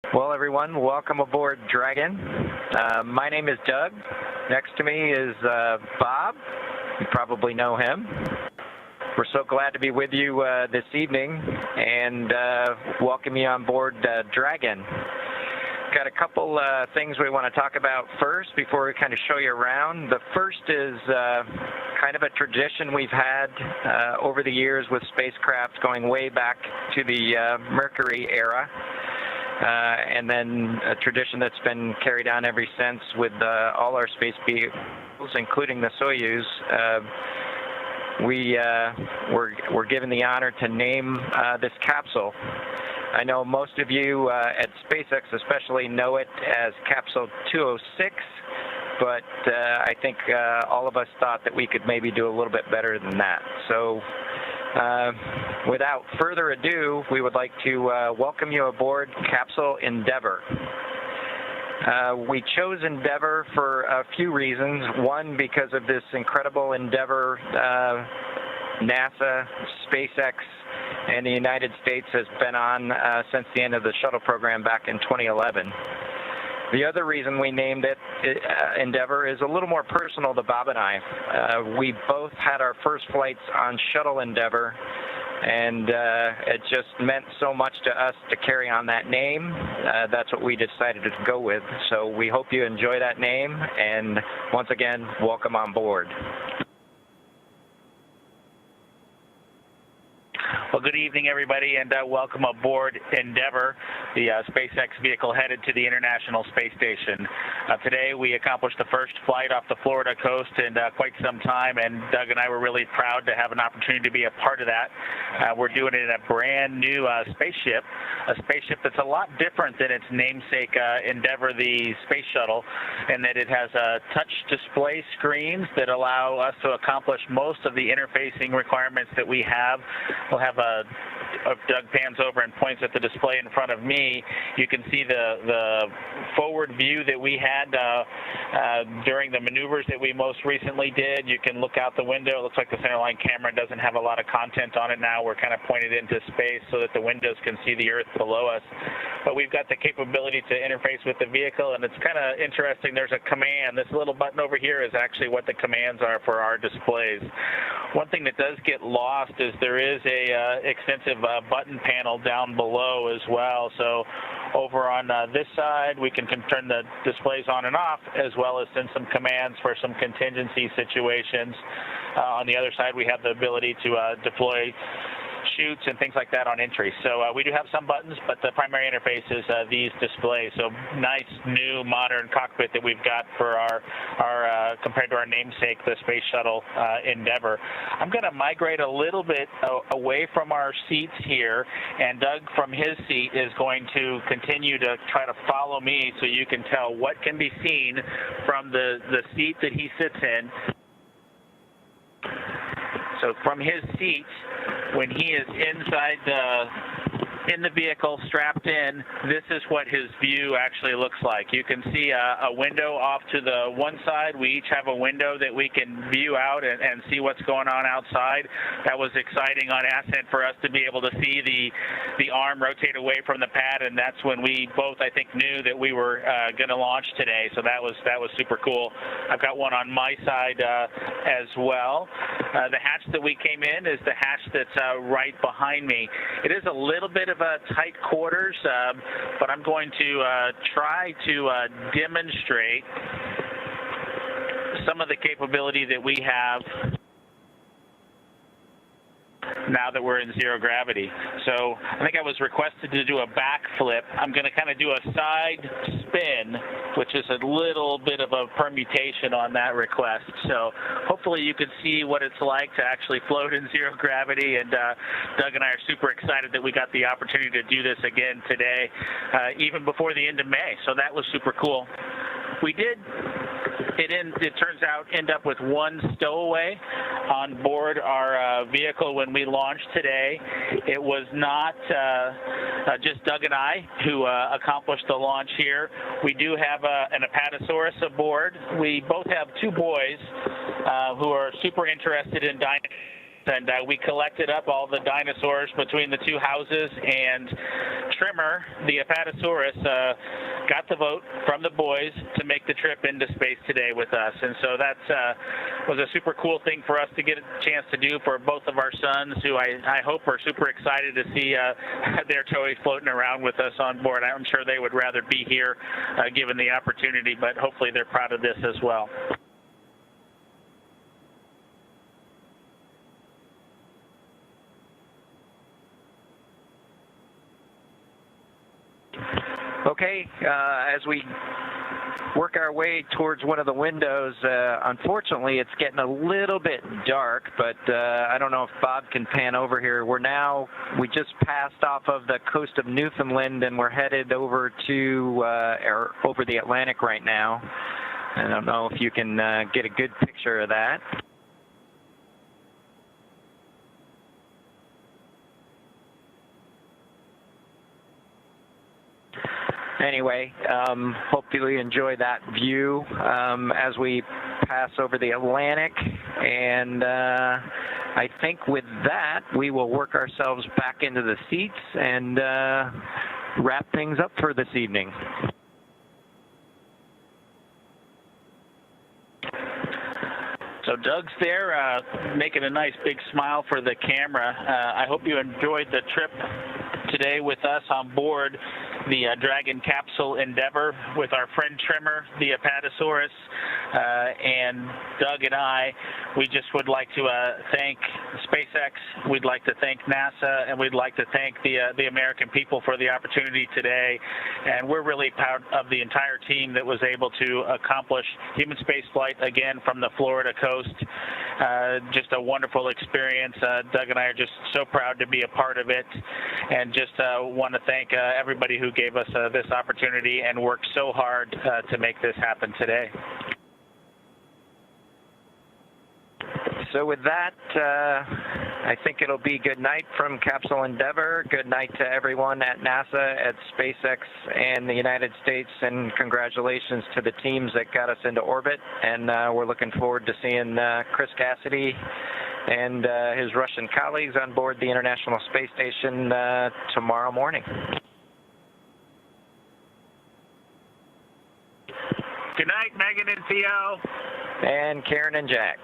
Well, everyone, welcome aboard Dragon. My name is Doug. Next to me is Bob. You probably know him. We're so glad to be with you this evening and welcome you on board Dragon. Got a couple things we want to talk about first before we kind of show you around. The first is kind of a tradition we've had over the years with spacecraft going way back to the Mercury era. And then a tradition that's been carried on ever since with all our space vehicles, including the Soyuz. We're given the honor to name this capsule. I know most of you at SpaceX especially know it as Capsule 206, but I think all of us thought that we could maybe do a little bit better than that. So without further ado, we would like to welcome you aboard Capsule Endeavour. We chose Endeavour for a few reasons. One, because of this incredible endeavor NASA, SpaceX, and the United States has been on since the end of the shuttle program back in 2011. The other reason we named it Endeavour is a little more personal to Bob and I. We both had our first flights on Shuttle Endeavour, and it just meant so much to us to carry on that name. That's what we decided to go with. So we hope you enjoy that name, and once again, welcome on board. Well, good evening, everybody, and welcome aboard Endeavour, the SpaceX vehicle headed to the International Space Station. Today, we accomplished the first flight off the Florida coast in quite some time, and Doug and I were really proud to have an opportunity to be a part of that. We're doing it in a brand new spaceship, a spaceship that's a lot different than its namesake Endeavour, the space shuttle, in that it has touch display screens that allow us to accomplish most of the interfacing requirements that we have. We'll have Doug pans over and points at the display in front of me. You can see the forward view that we had during the maneuvers that we most recently did. You can look out the window. It looks like the centerline camera doesn't have a lot of content on it now. We're kind of pointed into space so that the windows can see the Earth below us. But we've got the capability to interface with the vehicle, and it's kind of interesting. There's a command. This little button over here is actually what the commands are for our displays. One thing that does get lost is there is a extensive button panel down below as well. So over on this side, we can turn the displays on and off, as well as send some commands for some contingency situations. On the other side, we have the ability to deploy chutes and things like that on entry. So we do have some buttons, but the primary interface is these displays. So nice, new, modern cockpit that we've got for our compared to our namesake, the Space Shuttle Endeavour. I'm going to migrate a little bit away from our seats here, and Doug from his seat is going to continue to try to follow me so you can tell what can be seen from the seat that he sits in. So from his seat, when he is inside in the vehicle, strapped in, this is what his view actually looks like. You can see a window off to the one side. We each have a window that we can view out and see what's going on outside. That was exciting on ascent for us to be able to see the arm rotate away from the pad, and that's when we both, I think, knew that we were going to launch today. So that was super cool. I've got one on my side as well. The hatch that we came in is the hatch that's right behind me. It is a little bit of a tight quarters, but I'm going to try to demonstrate some of the capability that we have now that we're in zero gravity. So I think I was requested to do a backflip. I'm going to kind of do a side spin, which is a little bit of a permutation on that request. So hopefully you can see what it's like to actually float in zero gravity, and Doug and I are super excited that we got the opportunity to do this again today, even before the end of May. So that was super cool. We did, it turns out, end up with one stowaway on board our vehicle when we launched today. It was not just Doug and I who accomplished the launch here. We do have an Apatosaurus aboard. We both have two boys who are super interested in dinosaurs. and we collected up all the dinosaurs between the two houses, and Trimmer, the Apatosaurus, got the vote from the boys to make the trip into space today with us. And so that was a super cool thing for us to get a chance to do for both of our sons, who I hope are super excited to see their toys floating around with us on board. I'm sure they would rather be here given the opportunity, but hopefully they're proud of this as well. Okay, as we work our way towards one of the windows, unfortunately it's getting a little bit dark, but I don't know if Bob can pan over here. We just passed off of the coast of Newfoundland, and we're headed over to over the Atlantic right now. I don't know if you can get a good picture of that. Anyway, hopefully you enjoy that view as we pass over the Atlantic, and I think with that we will work ourselves back into the seats and wrap things up for this evening. So Doug's there making a nice big smile for the camera. I hope you enjoyed the trip today with us on board the Dragon capsule Endeavour with our friend Trimmer, the Apatosaurus, and Doug and I. We just would like to thank SpaceX, we'd like to thank NASA, and we'd like to thank the American people for the opportunity today. And we're really proud of the entire team that was able to accomplish human spaceflight again from the Florida coast. Just a wonderful experience. Doug and I are just so proud to be a part of it, and just want to thank everybody who gave us this opportunity and worked so hard to make this happen today. So with that, I think it'll be good night from Capsule Endeavour. Good night to everyone at NASA, at SpaceX, and the United States, and congratulations to the teams that got us into orbit. And we're looking forward to seeing Chris Cassidy and his Russian colleagues on board the International Space Station tomorrow morning. Good night, Megan and Theo. And Karen and Jack.